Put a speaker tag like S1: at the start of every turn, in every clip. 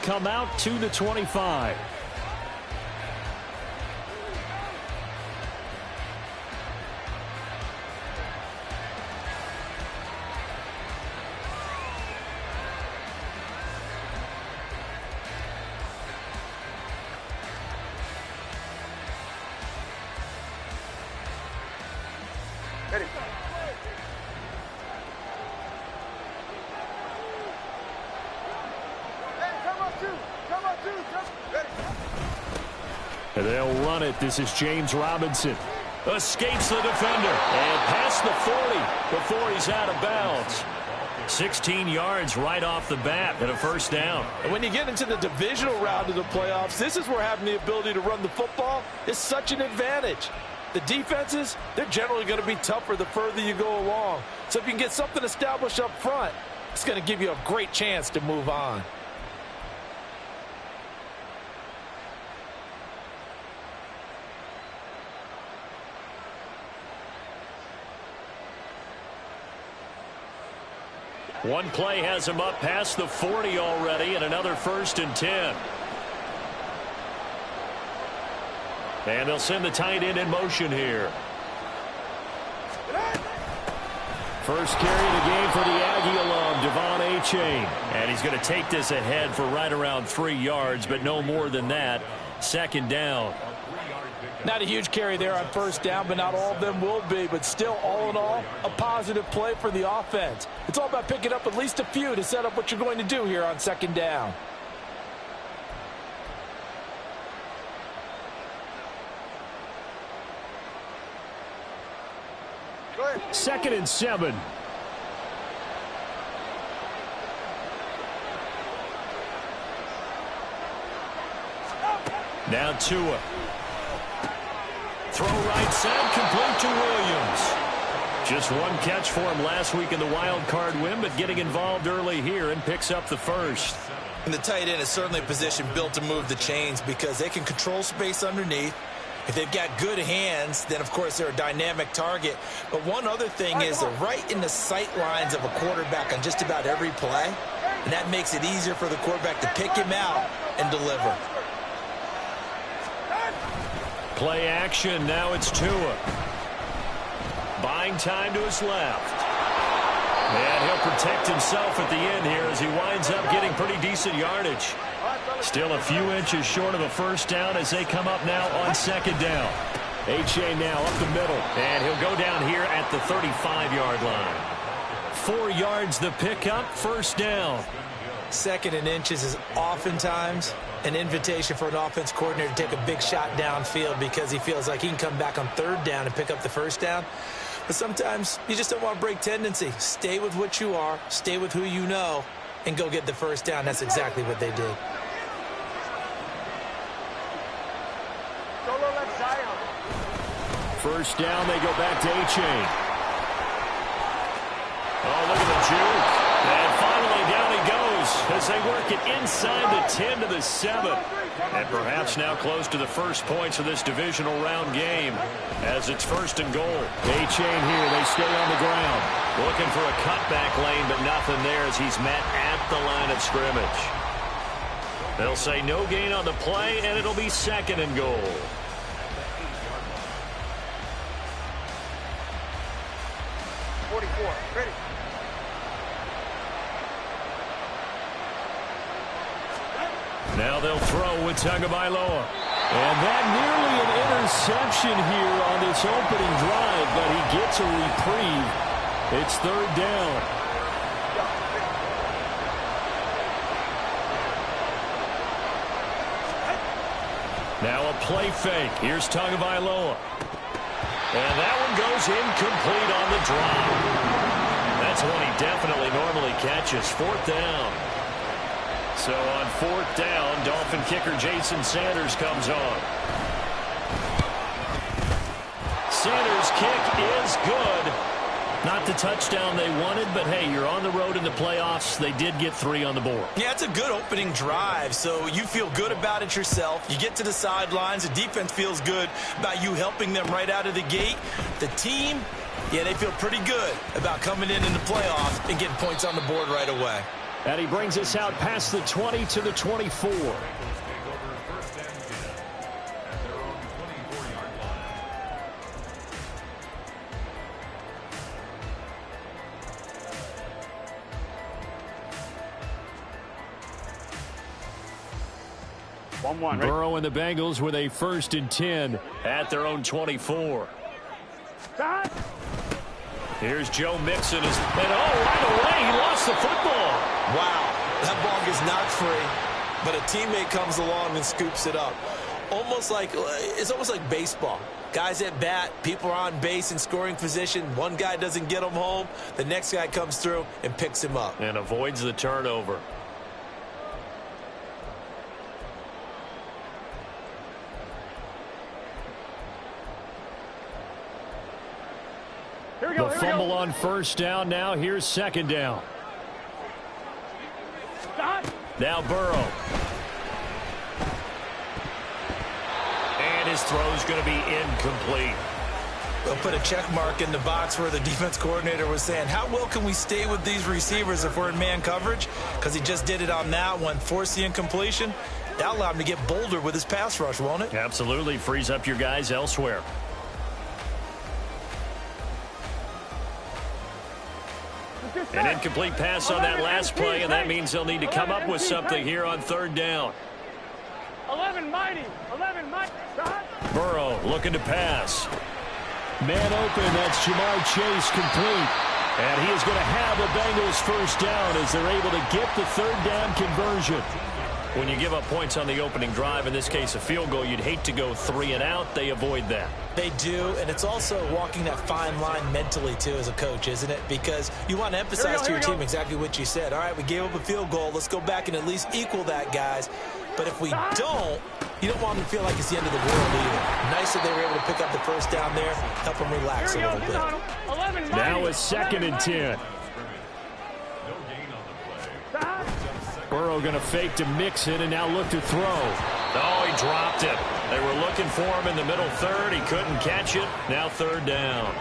S1: come out to the 25. And they'll run it. This is James Robinson. Escapes the defender. And past the 40 before he's out of bounds. 16 yards right off the bat and a first down.
S2: And when you get into the divisional round of the playoffs, this is where having the ability to run the football is such an advantage. The defenses, they're generally going to be tougher the further you go along. So if you can get something established up front, it's going to give you a great chance to move on.
S1: One play has him up past the 40 already, and another 1st and 10. And they'll send the tight end in motion here. First carry of the game for the Aggie alum, Devon Achane. And he's going to take this ahead for right around 3 yards, but no more than that. 2nd down.
S2: Not a huge carry there on 1st down, but not all of them will be. But still, all in all, a positive play for the offense. It's all about picking up at least a few to set up what you're going to do here on 2nd down.
S1: Second and 7. Now Tua. Throw right side, complete to Williams. Just one catch for him last week in the wild card win, but getting involved early here and picks up the 1st.
S3: And the tight end is certainly a position built to move the chains because they can control space underneath. If they've got good hands, then, of course, they're a dynamic target. But one other thing is they're right in the sight lines of a quarterback on just about every play, and that makes it easier for the quarterback to pick him out and deliver.
S1: Play action. Now it's Tua. Buying time to his left. And he'll protect himself at the end here as he winds up getting pretty decent yardage. Still a few inches short of a 1st down as they come up now on 2nd down. Achane now up the middle. And he'll go down here at the 35-yard line. 4 yards the pickup, 1st down.
S3: 2nd and inches is oftentimes an invitation for an offense coordinator to take a big shot downfield because he feels like he can come back on 3rd down and pick up the 1st down. But sometimes you just don't want to break tendency. Stay with what you are, stay with who you know, and go get the 1st down. That's exactly what they did.
S1: First down, they go back to Achane. Oh, look at the juke. And finally down he goes as they work it inside the 10 to the 7. And perhaps now close to the first points of this divisional round game as it's 1st and goal. Achane here, they stay on the ground. Looking for a cutback lane, but nothing there as he's met at the line of scrimmage. They'll say no gain on the play, and it'll be 2nd and goal.
S4: Ready.
S1: Now they'll throw with Tagovailoa. And that nearly an interception here on this opening drive, but he gets a reprieve. It's 3rd down. Now a play fake. Here's Tagovailoa. And that one goes incomplete on the drop. That's one he definitely normally catches. 4th down. So on 4th down, Dolphin kicker Jason Sanders comes on. Sanders' kick is good. Not the touchdown they wanted, but hey, you're on the road in the playoffs. They did get 3 on the board.
S3: Yeah, it's a good opening drive, so you feel good about it yourself. You get to the sidelines. The defense feels good about you helping them right out of the gate. The team, yeah, they feel pretty good about coming in the playoffs and getting points on the board right away.
S1: And he brings us out past the 20 to the 24. Burrow and the Bengals with a 1st and 10 at their own 24. Here's Joe Mixon. And right away, he lost the football.
S3: Wow, that ball gets knocked free, but a teammate comes along and scoops it up. It's almost like baseball. Guys at bat, people are on base in scoring position. One guy doesn't get him home. The next guy comes through and picks him up.
S1: And avoids the turnover. The fumble on 1st down. Now here's 2nd down. Now Burrow. And his throw's going to be incomplete.
S3: They'll put a check mark in the box where the defense coordinator was saying, how well can we stay with these receivers if we're in man coverage? Because he just did it on that one, forced the incompletion. That'll allow him to get bolder with his pass rush, won't it?
S1: Absolutely. Frees up your guys elsewhere. An incomplete pass on that last play, and that means they'll need to come up with something here on 3rd down.
S4: 11 mighty.
S1: Burrow looking to pass. Man open, that's Jamar Chase complete. And he is going to have the Bengals 1st down as they're able to get the 3rd down conversion. When you give up points on the opening drive, in this case a field goal, you'd hate to go 3 and out. They avoid that.
S3: They do, and it's also walking that fine line mentally, too, as a coach, isn't it? Because you want to emphasize to your team exactly what you said. All right, we gave up a field goal. Let's go back and at least equal that, guys. But if we don't, you don't want them to feel like it's the end of the world either. Nice that they were able to pick up the 1st down there, help them relax a little bit.
S1: Now a 2nd and 10. Burrow going to fake to Mixon and now look to throw. Oh, he dropped it. They were looking for him in the middle 3rd. He couldn't catch it. Now 3rd down.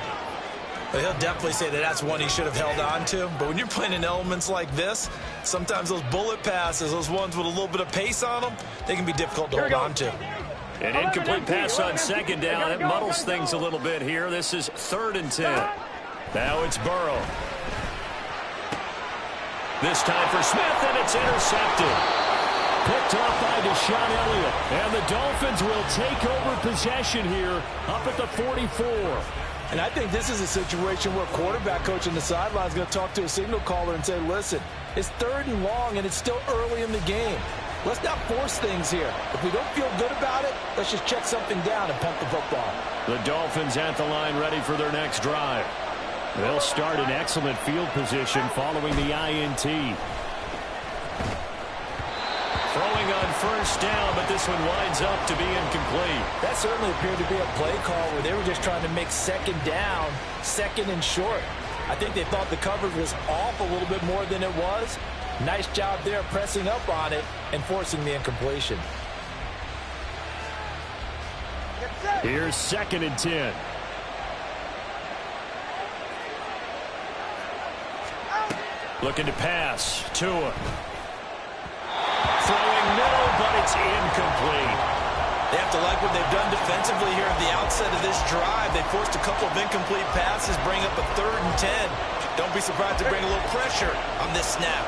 S3: Well, he'll definitely say that that's one he should have held on to. But when you're playing in elements like this, sometimes those bullet passes, those ones with a little bit of pace on them, they can be difficult to hold on to.
S1: An incomplete pass on 2nd down. That muddles things a little bit here. This is 3rd and 10. Now it's Burrow. This time for Smith, and it's intercepted. Picked off by Deshaun Elliott. And the Dolphins will take over possession here up at the 44.
S2: And I think this is a situation where quarterback coach on the sideline is going to talk to a signal caller and say, listen, it's 3rd and long, and it's still early in the game. Let's not force things here. If we don't feel good about it, let's just check something down and punt the football.
S1: The Dolphins at the line ready for their next drive. They'll start in excellent field position following the INT. Throwing on 1st down, but this one winds up to be incomplete.
S2: That certainly appeared to be a play call where they were just trying to make 2nd down, 2nd and short. I think they thought the coverage was off a little bit more than it was. Nice job there pressing up on it and forcing the incompletion.
S1: Here's 2nd and 10. Looking to pass. Tua. Throwing middle, but it's incomplete.
S3: They have to like what they've done defensively here at the outset of this drive. They forced a couple of incomplete passes, bring up a 3rd and 10. Don't be surprised to bring a little pressure on this snap.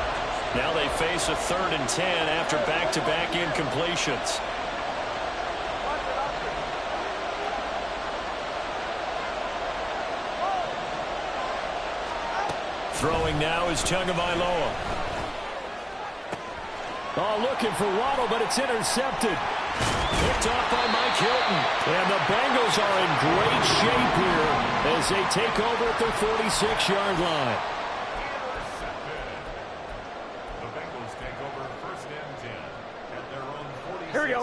S1: Now they face a 3rd and 10 after back-to-back incompletions. Throwing now is Tagovailoa. Oh, looking for Waddle, but it's intercepted. Picked off by Mike Hilton. And the Bengals are in great shape here as they take over at their 46-yard line.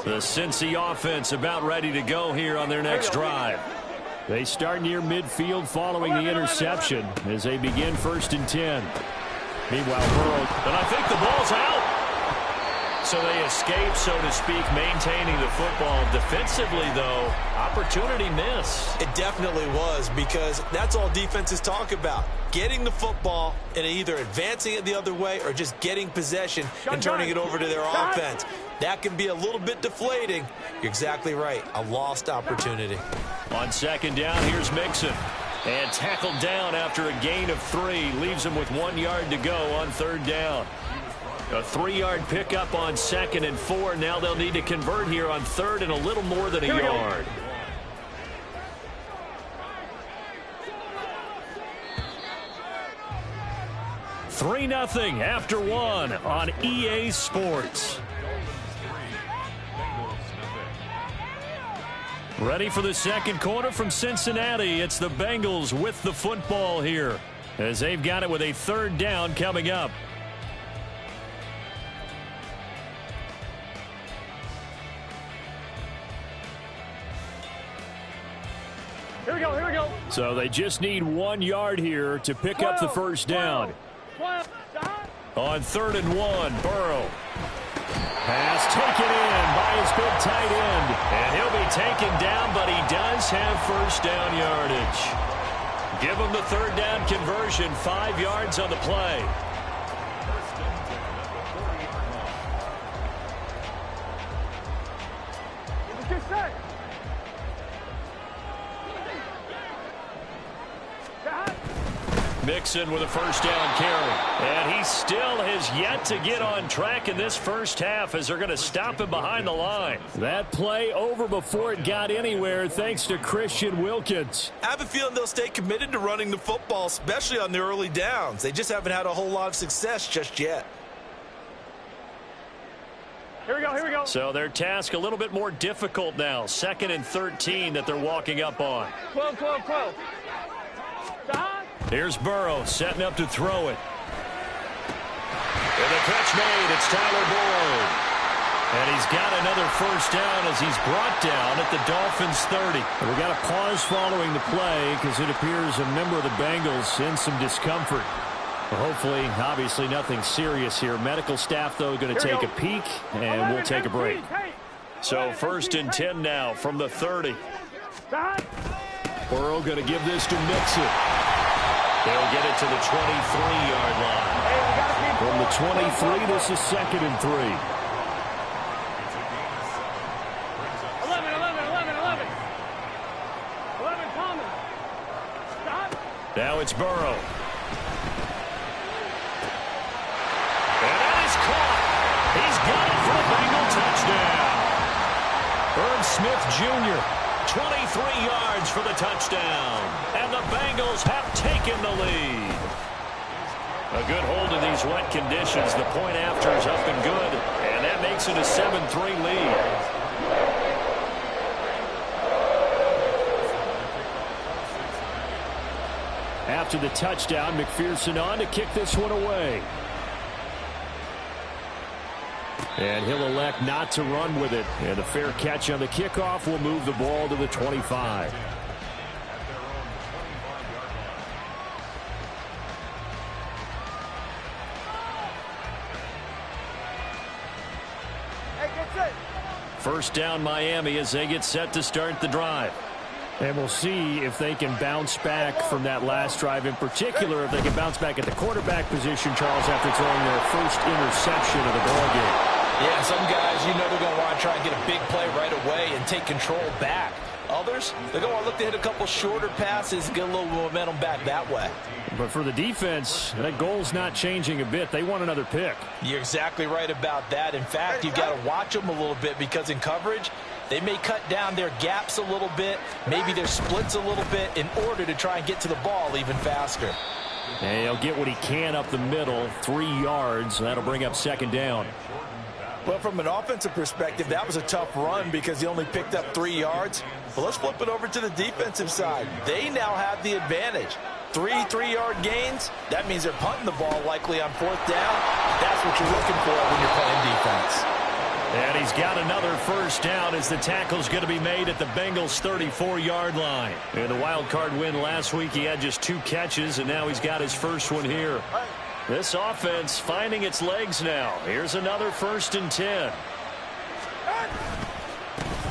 S1: The Cincy offense about ready to go here on their next drive. They start near midfield following the interception as they begin 1st and 10. Meanwhile, Burrow, and I think the ball's out. So So they escape, so to speak, maintaining the football. Defensively, though, opportunity miss.
S3: It definitely was, because that's all defenses talk about. Getting the football and either advancing it the other way or just getting possession and turning it over to their offense. That can be a little bit deflating. You're exactly right. A lost opportunity.
S1: On second down, here's Mixon. And tackled down after a gain of 3. Leaves him with 1 yard to go on third down. A 3-yard pickup on 2nd and 4. Now they'll need to convert here on third and a little more than a yard. Go. 3-0 after 1 on EA Sports. Ready for the second quarter from Cincinnati. It's the Bengals with the football here, as they've got it with a third down coming up.
S4: Here we go, here we go.
S1: So they just need 1 yard here to pick up the first down.
S4: 12.
S1: On 3rd and 1, Burrow. Pass taken in by his big tight end. And he'll be taken down, but he does have first down yardage. Give him the third down conversion, 5 yards on the play.
S4: What you say?
S1: Mixon with a first down carry. And he still has yet to get on track in this first half, as they're going to stop him behind the line. That play over before it got anywhere, thanks to Christian Wilkins.
S3: I have a feeling they'll stay committed to running the football, especially on the early downs. They just haven't had a whole lot of success just yet.
S4: Here we go, here we go.
S1: So their task a little bit more difficult now. 2nd and 13 that they're walking up on.
S4: 12, 12, 12.
S1: Here's Burrow setting up to throw it. And the catch made. It's Tyler Boyd. And he's got another first down as he's brought down at the Dolphins' 30. And we got a pause following the play because it appears a member of the Bengals in some discomfort. Well, hopefully, obviously nothing serious here. Medical staff, though, going to take a peek, and we'll take a break. So 1st and 10 now from the 30. Burrow going to give this to Mixon. They'll get it to the 23-yard line. From the 23, this is 2nd and 3.
S4: 11, 11, Thomas. Stop.
S1: Now it's Burrow. And that is caught. He's got it for the Bengal touchdown. Irv Smith Jr., 23 yards for the touchdown. And the Bengals have taken the lead. A good hold in these wet conditions. The point after is up and good. And that makes it a 7-3 lead. After the touchdown, McPherson on to kick this one away. And he'll elect not to run with it. And a fair catch on the kickoff will move the ball to the 25. First down Miami as they get set to start the drive. And we'll see if they can bounce back from that last drive, in particular if they can bounce back at the quarterback position, Charles, after throwing their first interception of the ballgame.
S3: Yeah, some guys, you know, they're going to want to try and get a big play right away and take control back. Others, they're going to want to look to hit a couple shorter passes, get a little momentum back that way.
S1: But for the defense, that goal's not changing a bit. They want another pick.
S3: You're exactly right about that. In fact, you've got to watch them a little bit, because in coverage, they may cut down their gaps a little bit, maybe their splits a little bit, in order to try and get to the ball even faster.
S1: And he'll get what he can up the middle, 3 yards. That'll bring up 2nd down.
S3: Well, from an offensive perspective, that was a tough run because he only picked up 3 yards. But let's flip it over to the defensive side. They now have the advantage. 3 3-yard gains, that means they're punting the ball likely on 4th down. That's what you're looking for when you're playing defense.
S1: And he's got another first down as the tackle's going to be made at the Bengals' 34-yard line. In the wild card win last week, he had just 2 catches, and now he's got his first one here. This offense finding its legs now. Here's another 1st and 10.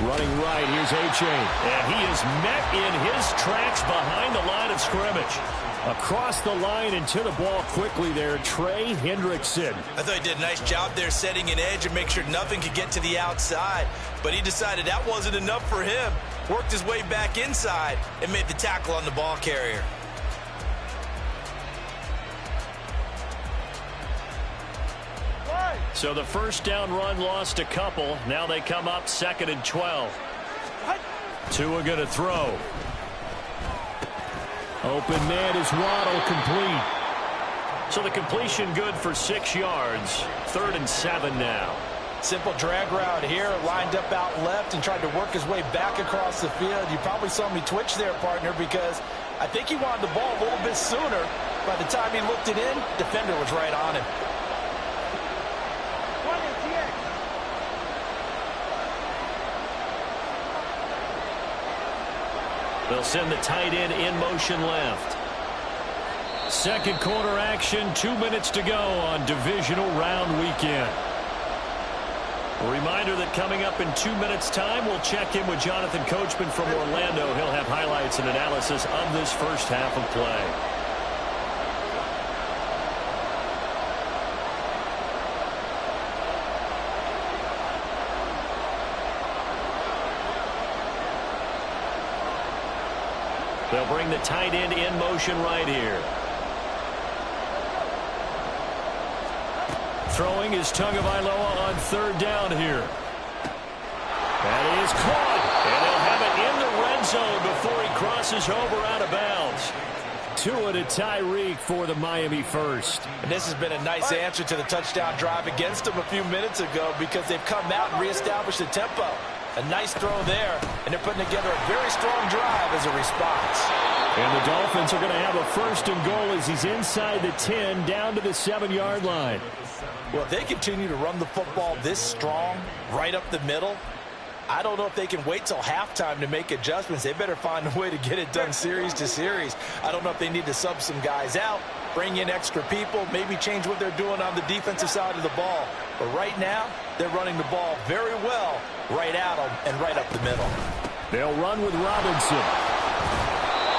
S1: Running right, here's A-Chain. And he is met in his tracks behind the line of scrimmage. Across the line and to the ball quickly there, Trey Hendrickson.
S3: I thought he did a nice job there setting an edge and make sure nothing could get to the outside. But he decided that wasn't enough for him. Worked his way back inside and made the tackle on the ball carrier.
S1: So the 1st down run lost a couple. Now they come up 2nd and 12. Tua going to throw. Open man is Waddle, complete. So the completion good for 6 yards. 3rd and 7 now.
S2: Simple drag route here, lined up out left and tried to work his way back across the field. You probably saw me twitch there, partner, because I think he wanted the ball a little bit sooner. By the time he looked it in, defender was right on him.
S1: They'll send the tight end in motion left. 2nd quarter action, 2 minutes to go on divisional round weekend. A reminder that coming up in 2 minutes' time, we'll check in with Jonathan Coachman from Orlando. He'll have highlights and analysis of this first half of play. They'll bring the tight end in motion right here. Throwing is Tagovailoa on 3rd down here. That is caught. And they'll have it in the red zone before he crosses over out of bounds. Tua to Tyreek for the Miami 1st.
S2: And this has been a nice answer to the touchdown drive against them a few minutes ago because they've come out and reestablished the tempo. A nice throw there, and they're putting together a very strong drive as a response.
S1: And the Dolphins are going to have a 1st and goal as he's inside the 10 down to the 7-yard line.
S2: Well, if they continue to run the football this strong, right up the middle, I don't know if they can wait till halftime to make adjustments. They better find a way to get it done series to series. I don't know if they need to sub some guys out, bring in extra people, maybe change what they're doing on the defensive side of the ball. But right now, they're running the ball very well right at them and right up the middle.
S1: They'll run with Robinson.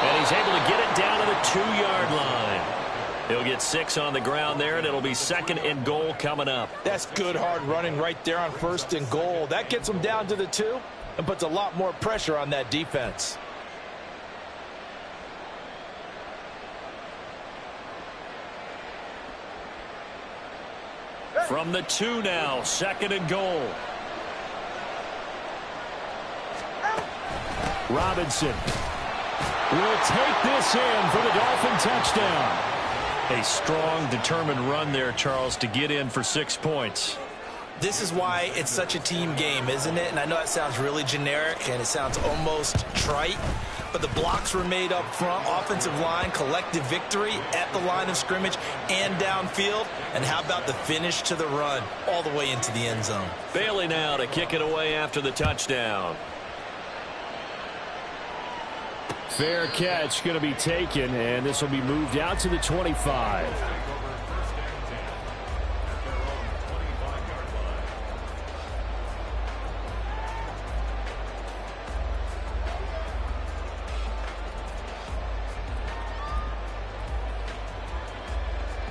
S1: And he's able to get it down to the 2-yard line. He'll get 6 on the ground there, and it'll be 2nd and goal coming up.
S2: That's good hard running right there on 1st and goal. That gets them down to the 2 and puts a lot more pressure on that defense.
S1: From the 2 now, 2nd and goal. Robinson will take this in for the Dolphin touchdown. A strong, determined run there, Charles, to get in for 6 points.
S3: This is why it's such a team game, isn't it? And I know it sounds really generic and it sounds almost trite, but the blocks were made up front, offensive line, collective victory at the line of scrimmage and downfield. And how about the finish to the run all the way into the end zone?
S1: Bailey now to kick it away after the touchdown. Fair catch going to be taken, and this will be moved out to the 25.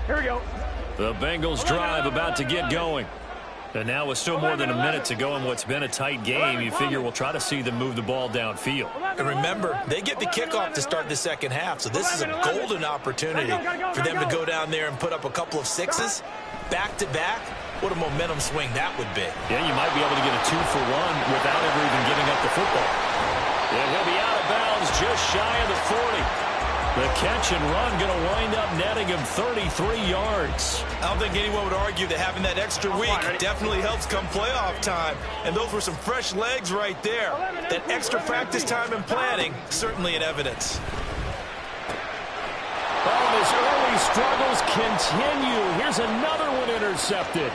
S4: Here we go.
S1: The Bengals drive about to get going. And now with still more than a minute to go in what's been a tight game, you figure we'll try to see them move the ball downfield.
S3: And remember, they get the kickoff to start the 2nd half, so this is a golden opportunity for them to go down there and put up a couple of 6s back-to-back. What a momentum swing that would be.
S1: Yeah, you might be able to get a 2-for-1 without ever even giving up the football. And he'll be out of bounds just shy of the 40. The catch and run going to wind up netting him 33 yards.
S3: I don't think anyone would argue that having that extra week definitely helps come playoff time. And those were some fresh legs right there. That extra practice time and planning, certainly in evidence.
S1: Oh, his early struggles continue. Here's another one intercepted.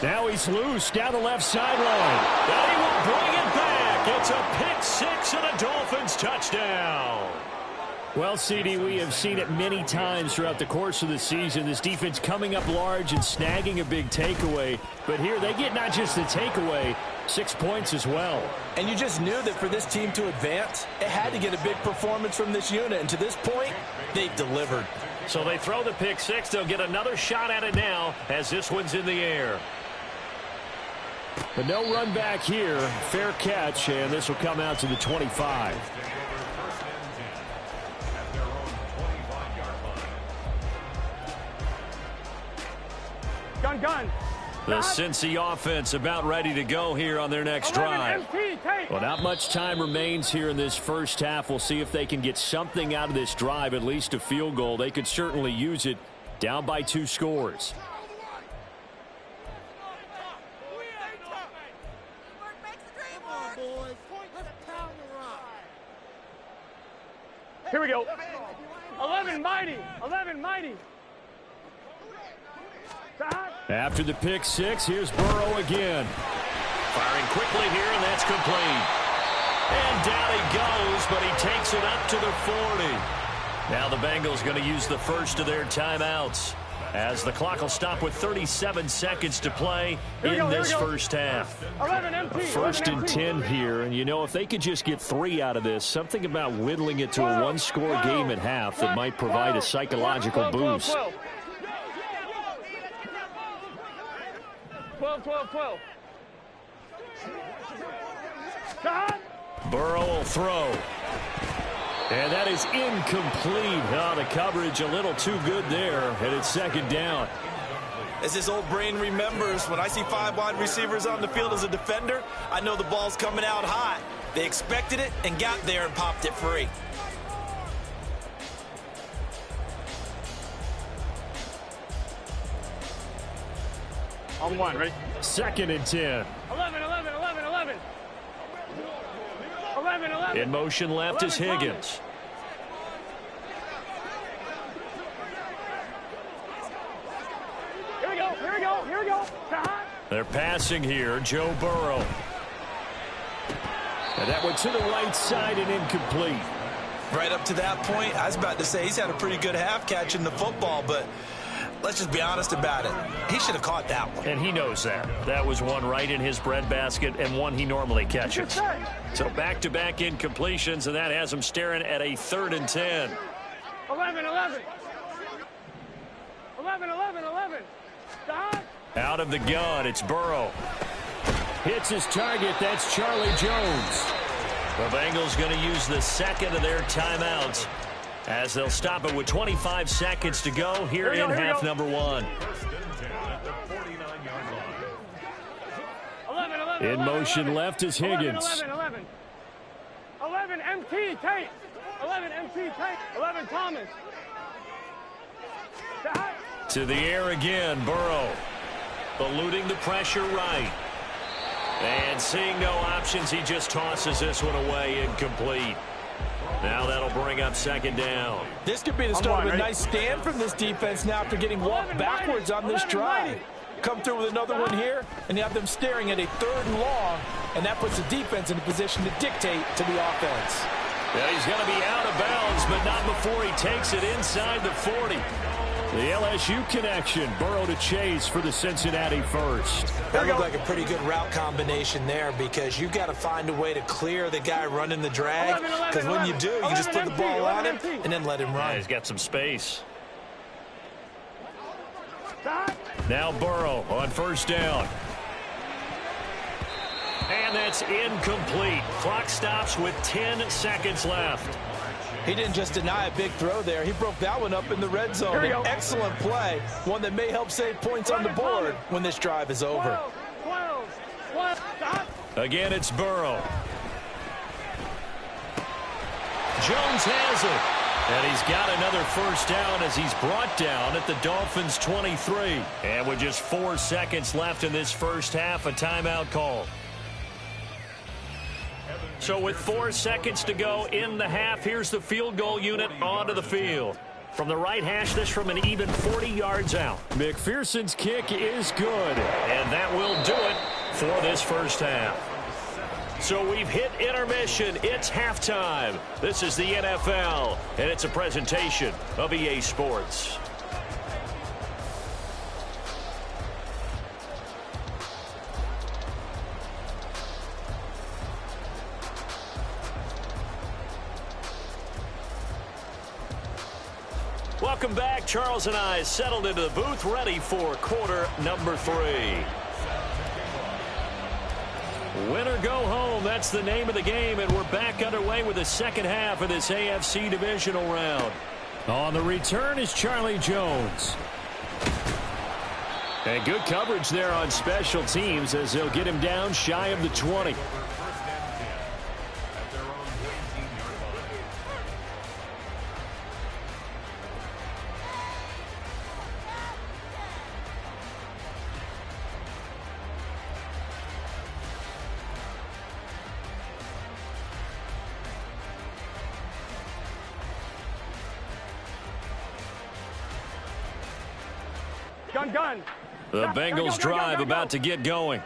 S1: Now he's loose down the left sideline. And he will bring it back. It's a pick 6 and a Dolphins touchdown. Well, CD, we have seen it many times throughout the course of the season. This defense coming up large and snagging a big takeaway. But here they get not just the takeaway, 6 points as well.
S2: And you just knew that for this team to advance, it had to get a big performance from this unit. And to this point, they've delivered.
S1: So they throw the pick six. They'll get another shot at it now as this one's in the air. But no run back here. Fair catch, and this will come out to the 25.
S4: Gun.
S1: The Cincy offense about ready to go here on their next drive. Well, not much time remains here in this first half. We'll see if they can get something out of this drive, at least a field goal. They could certainly use it, down by 2 scores.
S4: Here we go. 11 mighty.
S1: After the pick six, here's Burrow again. Firing quickly here, and that's complete. And down he goes, but he takes it up to the 40. Now the Bengals going to use the first of their timeouts, as the clock will stop with 37 seconds to play in this first half.
S4: 11 empty.
S1: First and 10 here, and you know, if they could just get 3 out of this, something about whittling it to a one-score game at half that might provide a psychological boost.
S4: 12.
S1: Burrow will throw. And that is incomplete. Oh, the coverage a little too good there, and it's second down.
S3: As his old brain remembers, when I see 5 wide receivers on the field as a defender, I know the ball's coming out hot. They expected it and got there and popped it free.
S4: On 1, ready?
S1: Second and 10.
S4: 11.
S1: In motion left is Higgins.
S4: Here we go.
S1: They're passing here, Joe Burrow. And that one to the right side and incomplete.
S3: Right up to that point, I was about to say he's had a pretty good half catching the football, but let's just be honest about it. He should have caught that one.
S1: And he knows that. That was one right in his breadbasket and one he normally catches. So back-to-back incompletions, and that has him staring at a 3rd and 10.
S4: 11. Stop.
S1: Out of the gun, it's Burrow. Hits his target, that's Charlie Jones. The Bengals going to use the second of their timeouts, as they'll stop it with 25 seconds to go here in half number 1.
S4: 11.
S1: In motion left is Higgins.
S4: 11 MT Tate. 11 Thomas.
S1: To the air again, Burrow. Eluding the pressure right. And seeing no options, he just tosses this one away, incomplete. Now that'll bring up second down.
S2: This could be the start of a nice stand from this defense now after getting walked backwards on this drive. Come through with another one here, and you have them staring at a 3rd and long, and that puts the defense in a position to dictate to the offense.
S1: Yeah, he's going to be out of bounds, but not before he takes it inside the 40. The LSU connection, Burrow to Chase for the Cincinnati first.
S3: That looked like a pretty good route combination there, because you've got to find a way to clear the guy running the drag, because when you do, you just put the ball on him and then let him run.
S1: Yeah, he's got some space. Now Burrow on first down. And that's incomplete. Clock stops with 10 seconds left.
S2: He didn't just deny a big throw there. He broke that one up in the red zone. An excellent play, one that may help save points on the board when this drive is over.
S4: 12.
S1: Again, it's Burrow. Jones has it. And he's got another first down as he's brought down at the Dolphins' 23. And with just 4 seconds left in this first half, a timeout call. So with 4 seconds to go in the half, here's the field goal unit onto the field. From the right hash, this from an even 40 yards out. McPherson's kick is good. And that will do it for this first half. So we've hit intermission. It's halftime. This is the NFL, and it's a presentation of EA Sports. Welcome back. Charles and I settled into the booth, ready for quarter number 3. Win or go home, that's the name of the game, and we're back underway with the second half of this AFC divisional round. On the return is Charlie Jones. And good coverage there on special teams as they'll get him down shy of the 20.
S4: Gun.
S1: The Bengals drive about to get going.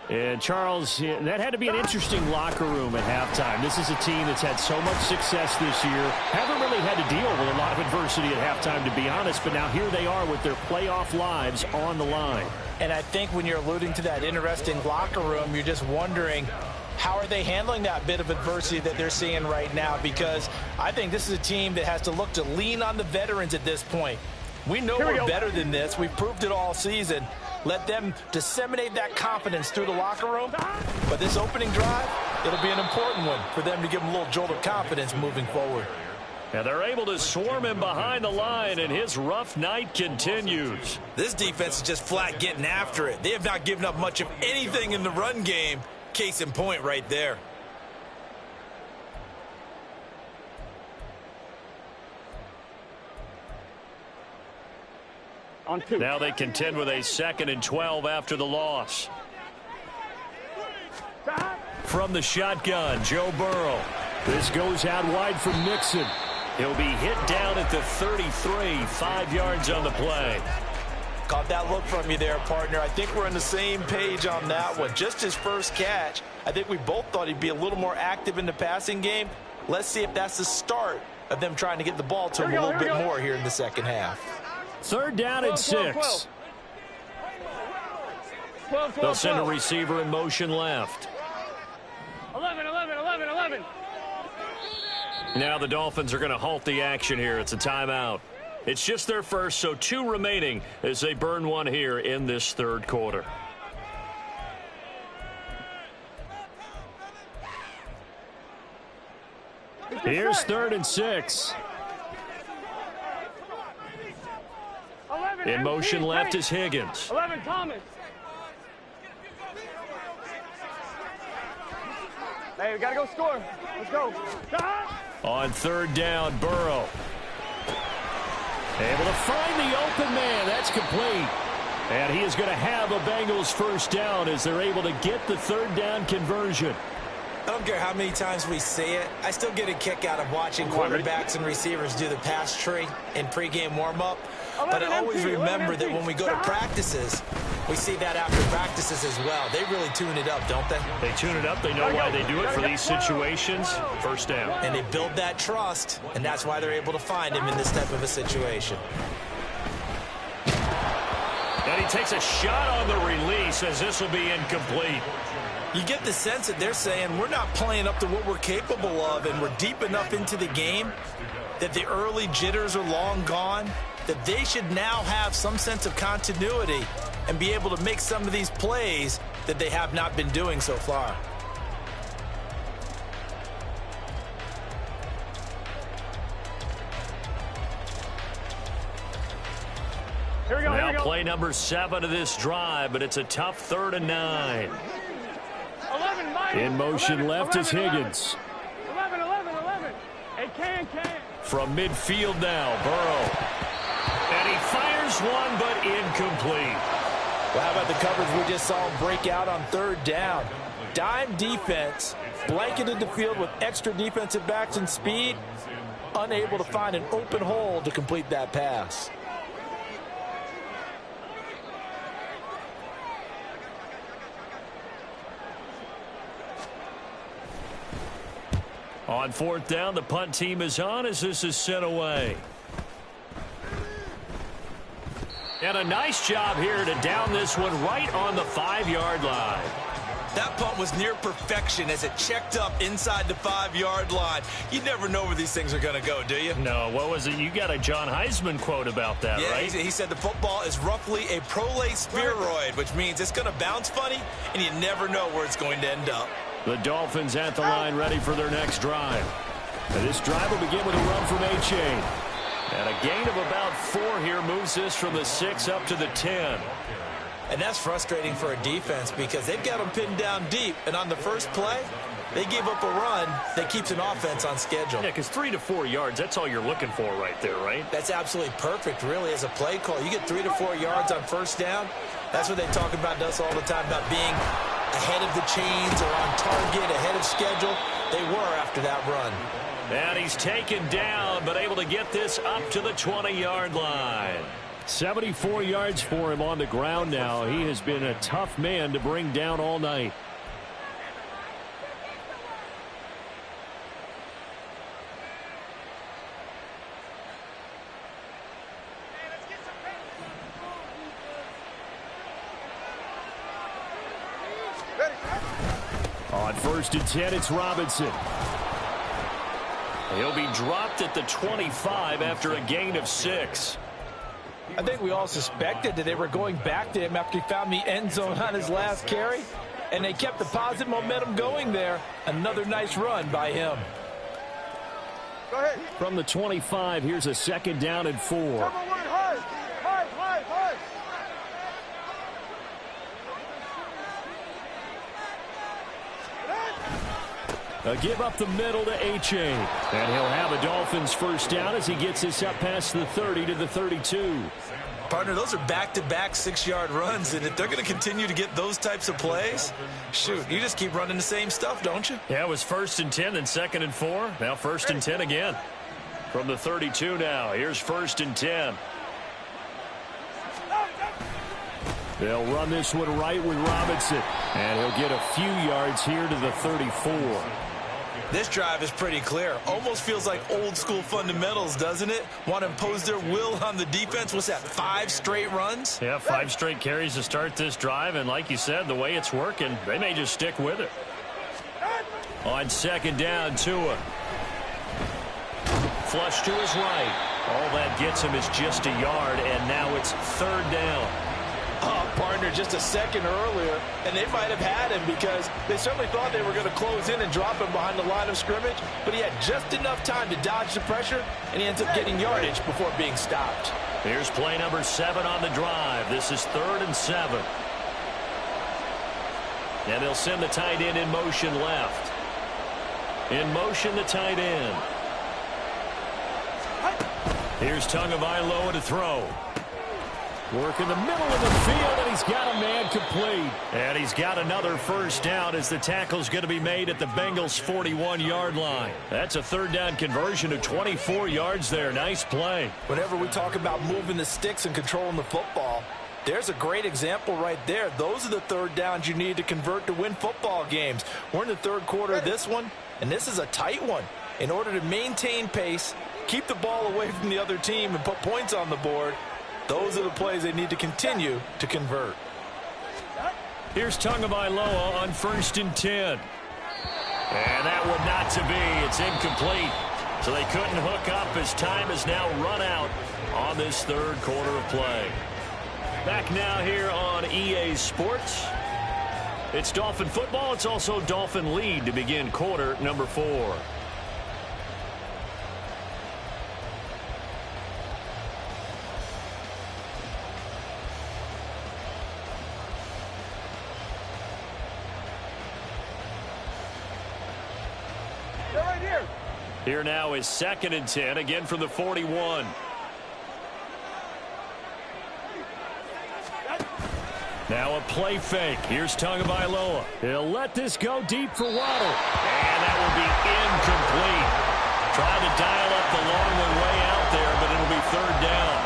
S1: And Charles, that had to be an interesting locker room at halftime. This is a team that's had so much success this year. Haven't really had to deal with a lot of adversity at halftime, to be honest. But now here they are with their playoff lives on the line.
S3: And I think when you're alluding to that interesting locker room, you're just wondering, how are they handling that bit of adversity that they're seeing right now? Because I think this is a team that has to look to lean on the veterans at this point. We know we're better than this. We've proved it all season. Let them disseminate that confidence through the locker room. But this opening drive, it'll be an important one for them to give them a little jolt of confidence moving forward.
S1: And they're able to swarm him behind the line, and his rough night continues.
S3: This defense is just flat getting after it. They have not given up much of anything in the run game. Case in point right there.
S1: Now they contend with a 2nd and 12 after the loss. From the shotgun, Joe Burrow. This goes out wide for Mixon. He'll be hit down at the 33, 5 yards on the play.
S3: Caught that look from you there, partner. I think we're on the same page on that one. Just his first catch. I think we both thought he'd be a little more active in the passing game. Let's see if that's the start of them trying to get the ball to him a little bit more here in the second half.
S1: 3rd down and 6.
S4: 12.
S1: They'll send a receiver in motion left.
S4: 11.
S1: Now the Dolphins are going to halt the action here. It's a timeout. It's just their first, so 2 remaining as they burn one here in this 3rd quarter. Here's 3rd and 6. In motion left is Higgins.
S4: 11, Thomas. Hey, we got to go score. Let's go.
S1: On 3rd down, Burrow. Able to find the open man. That's complete. And he is going to have a Bengals 1st down as they're able to get the 3rd down conversion.
S3: I don't care how many times we say it. I still get a kick out of watching quarterbacks and receivers do the pass tree in pregame warm-up. But I always remember that when we go to practices, we see that after practices as well. They really tune it up, don't they?
S1: They tune it up. They know why they do it for these situations. 1st down.
S3: And they build that trust, and that's why they're able to find him in this type of a situation.
S1: And he takes a shot on the release as this will be incomplete.
S3: You get the sense that they're saying we're not playing up to what we're capable of, and we're deep enough into the game that the early jitters are long gone, that they should now have some sense of continuity and be able to make some of these plays that they have not been doing so far.
S4: Here we go.
S1: Now play number 7 of this drive, but it's a tough 3rd and 9.
S4: 11,
S1: in motion left is Higgins.
S4: 11. Hey, can.
S1: From midfield now, Burrow. And he fires one, but incomplete.
S3: Well, how about the coverage we just saw break out on 3rd down? Dime defense, blanketed the field with extra defensive backs and speed, unable to find an open hole to complete that pass.
S1: On fourth down, the punt team is on as this is sent away. And a nice job here to down this one right on the 5-yard line.
S3: That punt was near perfection as it checked up inside the 5-yard line. You never know where these things are going to go, do you?
S1: No, what was it? You got a John Heisman quote about that,
S3: yeah,
S1: right?
S3: He said the football is roughly a prolate spheroid, which means it's going to bounce funny, and you never know where it's going to end up.
S1: The Dolphins at the line ready for their next drive. And this drive will begin with a run from A-Chain. And a gain of about 4 here moves this from the 6 up to the 10.
S3: And that's frustrating for a defense because they've got them pinned down deep. And on the first play, they give up a run that keeps an offense on schedule.
S1: Yeah, because 3 to 4 yards, that's all you're looking for right there, right?
S3: That's absolutely perfect, really, as a play call. You get 3 to 4 yards on first down. That's what they talk about us all the time, about being ahead of the chains or on target, ahead of schedule. They were after that run.
S1: And he's taken down, but able to get this up to the 20-yard line. 74 yards for him on the ground now. He has been a tough man to bring down all night. On first and 10, it's Robinson. He'll be dropped at the 25 after a gain of 6.
S2: I think we all suspected that they were going back to him after he found the end zone on his last carry, and they kept the positive momentum going there. Another nice run by him.
S4: Go ahead.
S1: From the 25, here's a second down and 4. A give up the middle to A-Chain. And he'll have a Dolphins first down as he gets this up past the 30 to the 32.
S3: Partner, those are back-to-back 6-yard runs, and if they're going to continue to get those types of plays, shoot, you just keep running the same stuff, don't you?
S1: Yeah, it was first and 10, then second and 4. Now first and 10 again. From the 32 now, here's first and 10. They'll run this one right with Robinson. And he'll get a few yards here to the 34.
S3: This drive is pretty clear. Almost feels like old school fundamentals, doesn't it? Want to impose their will on the defense. What's that, 5 straight runs?
S1: Yeah, 5 straight carries to start this drive. And like you said, the way it's working, they may just stick with it. On second down, Tua. Flush to his right. All that gets him is just a yard, and now it's third down.
S2: Partner, just a second earlier, and they might have had him because they certainly thought they were going to close in and drop him behind the line of scrimmage, but he had just enough time to dodge the pressure, and he ends up getting yardage before being stopped.
S1: Here's play number 7 on the drive. This is 3rd and 7. And they'll send the tight end in motion left. In motion, the tight end. Here's Tagovailoa to throw. Work in the middle of the field, and he's got a man complete. And he's got another first down as the tackle's going to be made at the Bengals' 41-yard line. That's a third down conversion of 24 yards there. Nice play.
S2: Whenever we talk about moving the sticks and controlling the football, there's a great example right there. Those are the third downs you need to convert to win football games. We're in the third quarter of this one, and this is a tight one. In order to maintain pace, keep the ball away from the other team, and put points on the board, those are the plays they need to continue to convert.
S1: Here's Tagovailoa on first and 10. And that one not to be. It's incomplete. So they couldn't hook up as time has now run out on this third quarter of play. Back now here on EA Sports. It's Dolphin football. It's also Dolphin lead to begin quarter number 4. Here now is 2nd and 10, again from the 41. Now a play fake. Here's Tagovailoa. He'll let this go deep for Waddle. And that will be incomplete. Trying to dial up the long one way out there, but it'll be third down.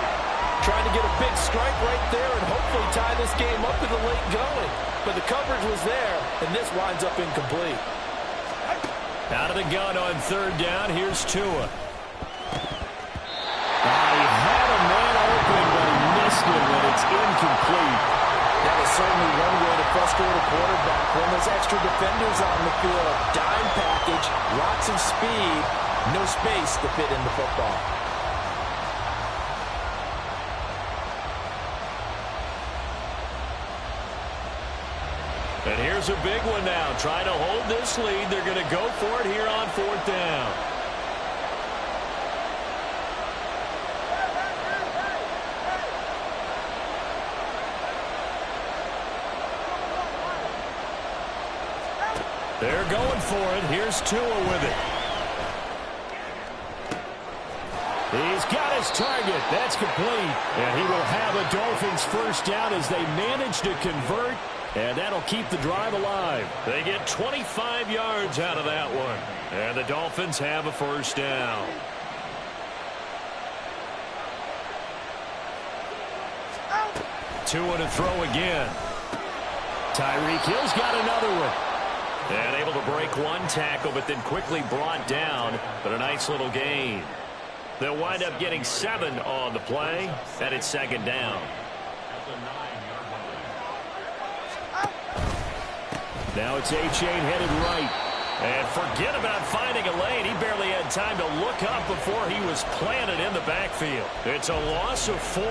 S2: Trying to get a big strike right there and hopefully tie this game up to the late going. But the coverage was there, and this winds up incomplete.
S1: Out of the gun on third down. Here's Tua.
S2: He had a man open, but he missed it when it's incomplete. That is certainly one way to frustrate a quarterback. When there's extra defenders on the field, dime package, lots of speed, no space to fit in the football.
S1: And here's a big one now. Trying to hold this lead. They're going to go for it here on fourth down. They're going for it. Here's Tua with it. He's got his target. That's complete. And he will have a Dolphins first down as they manage to convert. And that'll keep the drive alive. They get 25 yards out of that one. And the Dolphins have a first down. Tua to throw again. Tyreek Hill's got another one. And able to break one tackle, but then quickly brought down. But a nice little gain. They'll wind up getting 7 on the play. And it's second down. Now it's A-Chain headed right. And forget about finding a lane. He barely had time to look up before he was planted in the backfield. It's a loss of 4.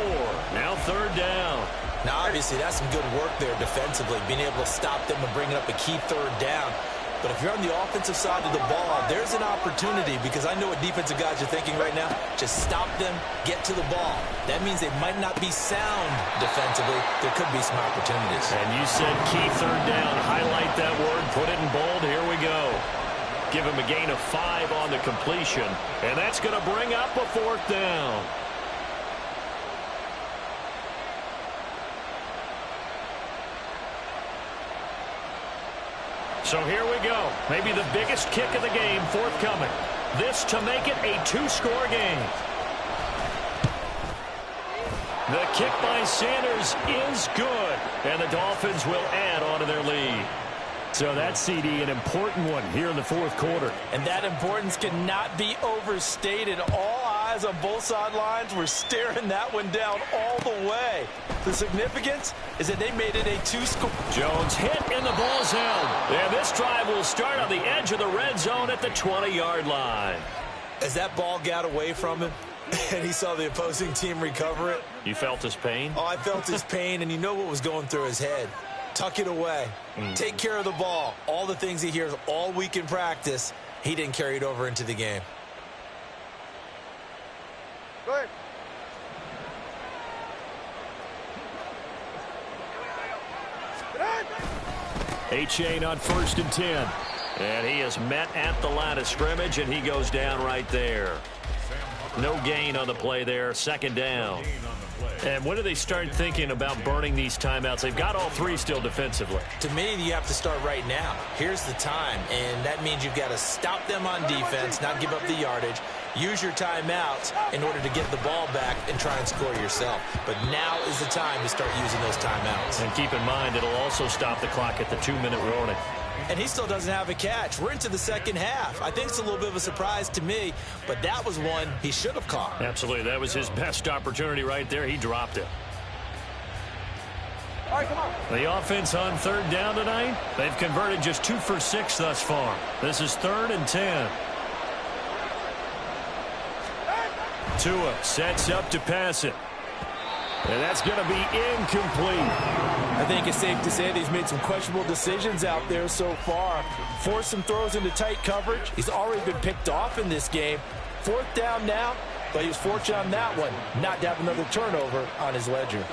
S1: Now third down.
S3: Now, obviously, that's some good work there defensively, being able to stop them and bringing up a key third down. But if you're on the offensive side of the ball, there's an opportunity, because I know what defensive guys are thinking right now. Just stop them, get to the ball. That means they might not be sound defensively. There could be some opportunities.
S1: And you said key third down. Highlight that word, put it in bold. Here we go. Give him a gain of 5 on the completion. And that's going to bring up a fourth down. So here we go. Maybe the biggest kick of the game forthcoming. This to make it a 2-score game. The kick by Sanders is good. And the Dolphins will add on to their lead. So that's, CD, an important one here in the fourth quarter.
S2: And that importance cannot be overstated. All eyes on both sidelines were staring that one down all the way. The significance is that they made it a 2-score.
S1: Jones hit and the ball's held. And this drive will start on the edge of the red zone at the 20-yard line.
S3: As that ball got away from him and he saw the opposing team recover it.
S1: You felt his pain?
S3: Oh, I felt his pain, and you know what was going through his head. Tuck it away. Take care of the ball. All the things he hears all week in practice, he didn't carry it over into the game.
S4: Go ahead.
S1: A-Chain on 1st and 10. And he is met at the line of scrimmage, and he goes down right there. No gain on the play there. Second down. And when do they start thinking about burning these timeouts? They've got all 3 still defensively.
S3: To me, you have to start right now. Here's the time, and that means you've got to stop them on defense, not give up the yardage. Use your timeouts in order to get the ball back and try and score yourself. But now is the time to start using those timeouts.
S1: And keep in mind, it'll also stop the clock at the 2-minute warning.
S3: And he still doesn't have a catch. We're into the second half. I think it's a little bit of a surprise to me, but that was one he should have caught.
S1: Absolutely. That was his best opportunity right there. He dropped it.
S4: All right, come on.
S1: The offense on third down tonight, they've converted just 2 for 6 thus far. This is 3rd and 10. Tua sets up to pass it. And that's going to be incomplete.
S2: I think it's safe to say that he's made some questionable decisions out there so far. Forced some throws into tight coverage. He's already been picked off in this game. 4th down now, but he was fortunate on that one not to have another turnover on his ledger.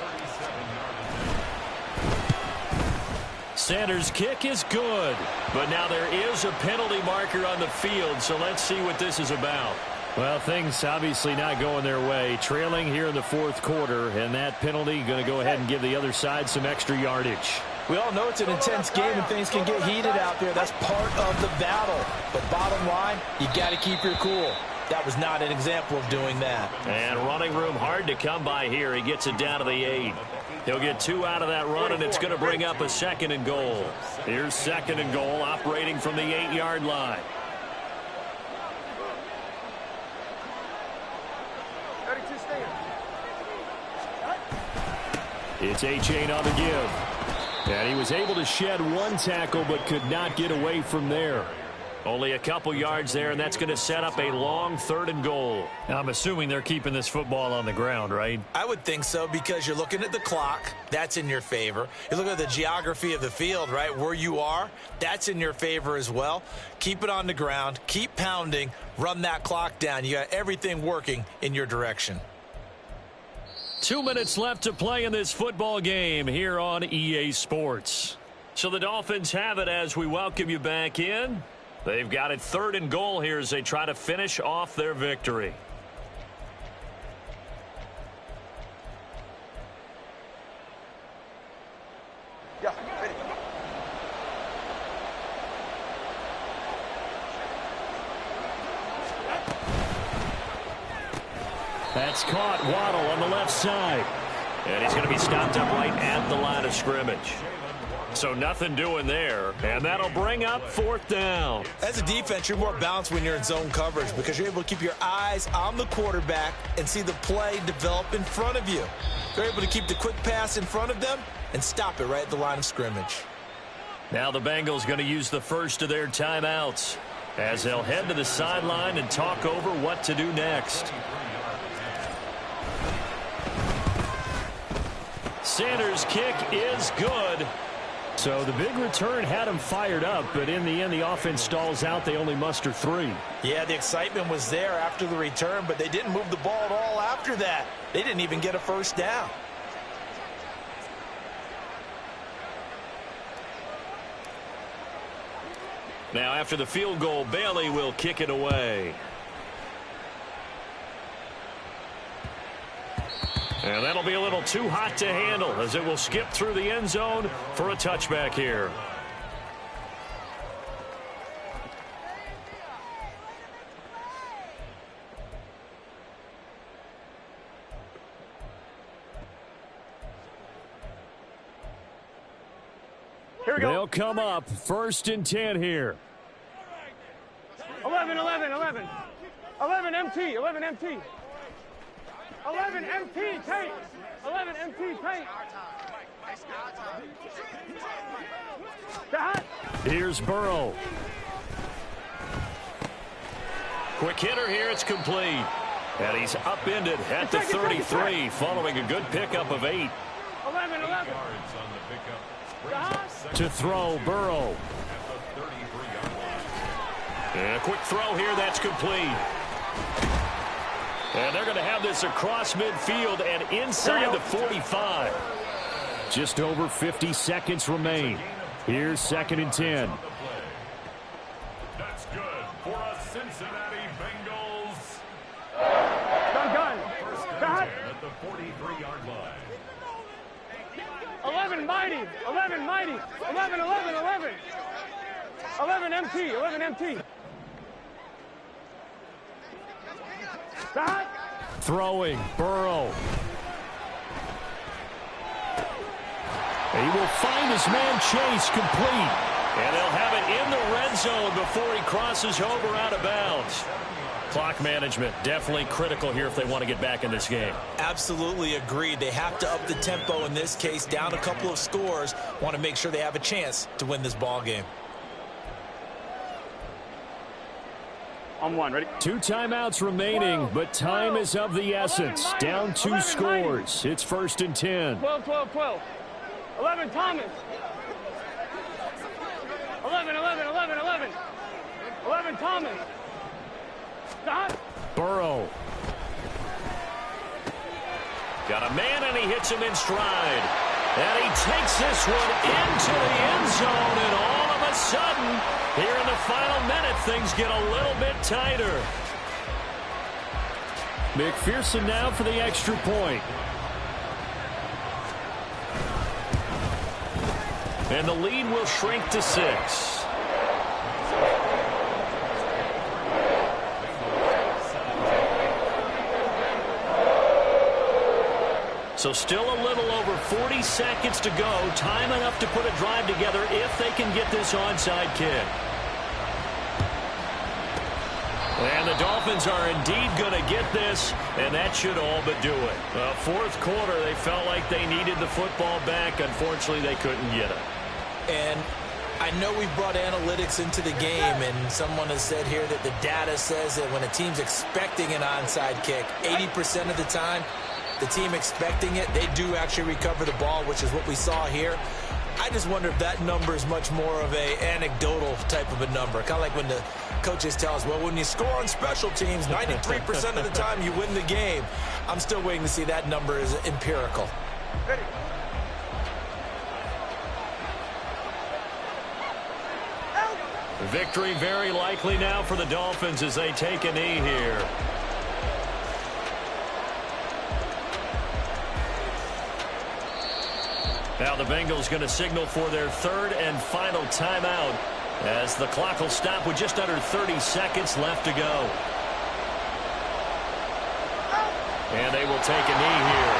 S1: Sanders' kick is good. But now there is a penalty marker on the field, so let's see what this is about. Well, things obviously not going their way. Trailing here in the fourth quarter, and that penalty going to go ahead and give the other side some extra yardage.
S2: We all know it's an intense game and things can get heated out there. That's part of the battle. But bottom line, you got to keep your cool. That was not an example of doing that.
S1: And running room hard to come by here. He gets it down to the 8. He'll get 2 out of that run, and it's going to bring up a 2nd and goal. Here's 2nd and goal, operating from the 8-yard line. It's Achane on the give. And he was able to shed one tackle but could not get away from there. Only a couple yards there, and that's going to set up a long 3rd and goal. Now, I'm assuming they're keeping this football on the ground, right?
S3: I would think so, because you're looking at the clock. That's in your favor. You look at the geography of the field, right, where you are. That's in your favor as well. Keep it on the ground. Keep pounding. Run that clock down. You got everything working in your direction.
S1: 2 minutes left to play in this football game here on EA Sports. So the Dolphins have it as we welcome you back in. They've got it 3rd and goal here as they try to finish off their victory.
S4: Yeah, ready.
S1: That's caught. Waddle on the left side. And he's going to be stopped up right at the line of scrimmage. So nothing doing there, and that'll bring up 4th down.
S3: As a defense, you're more balanced when you're in zone coverage because you're able to keep your eyes on the quarterback and see the play develop in front of you. You're able to keep the quick pass in front of them and stop it right at the line of scrimmage.
S1: Now the Bengals going to use the first of their timeouts as they'll head to the sideline and talk over what to do next. Sanders' kick is good. So the big return had him fired up, but in the end, the offense stalls out. They only muster 3.
S3: Yeah, the excitement was there after the return, but they didn't move the ball at all after that. They didn't even get a first down.
S1: Now, after the field goal, Bailey will kick it away. And that'll be a little too hot to handle as it will skip through the end zone for a touchback here.
S4: Here we go.
S1: They'll come up 1st and 10 here.
S4: 11, 11, 11. 11 MT, 11 MT. 11 MT, tank. 11 MT, tank.
S1: Here's Burrow. Quick hitter here. It's complete. And he's upended at the 33 following a good pickup of 8.
S4: 11, 11.
S1: To throw, Burrow. And a quick throw here. That's complete. And they're going to have this across midfield and inside the 45. Just over 50 seconds remain. Here's 2nd and 10.
S5: That's good for a Cincinnati Bengals.
S4: Gun.
S5: At the 43-yard line.
S4: 11 mighty. 11 mighty. 11, 11, 11. 11 MT. 11 MT.
S1: Throwing, Burrow. He will find his man Chase complete. And they'll have it in the red zone before he crosses over out of bounds. Clock management definitely critical here if they want to get back in this game.
S3: Absolutely agreed. They have to up the tempo in this case, down a couple of scores. Want to make sure they have a chance to win this ball game.
S4: On 1, ready?
S1: 2 timeouts remaining, but time is of the essence. Down 2 scores. It's 1st and 10.
S4: 12, 12, 12. 11 Thomas. 11, 11, 11, 11. 11 Thomas. Stop.
S1: Burrow. Got a man, and he hits him in stride. And he takes this one into the end zone, and all of a sudden, here in the final minute, things get a little bit tighter. McPherson now for the extra point. And the lead will shrink to 6. So still a little over 40 seconds to go. Time enough to put a drive together if they can get this onside kick. And the Dolphins are indeed going to get this, and that should all but do it. Fourth quarter, they felt like they needed the football back. Unfortunately, they couldn't get it.
S3: And I know we've brought analytics into the game, and someone has said here that the data says that when a team's expecting an onside kick, 80% of the time, the team expecting it, they do actually recover the ball, which is what we saw here. I just wonder if that number is much more of a anecdotal type of a number. Kind of like when the coaches tell us, well, when you score on special teams, 93% of the time you win the game. I'm still waiting to see that number is empirical.
S4: Ready.
S1: Victory very likely now for the Dolphins as they take a knee here. Now the Bengals going to signal for their third and final timeout as the clock will stop with just under 30 seconds left to go. And they will take a knee here.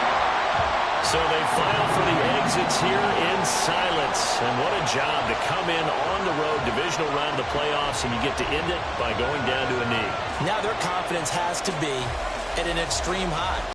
S1: So they file for the exits here in silence. And what a job to come in on the road, divisional round of the playoffs, and you get to end it by going down to a knee.
S3: Now their confidence has to be at an extreme high.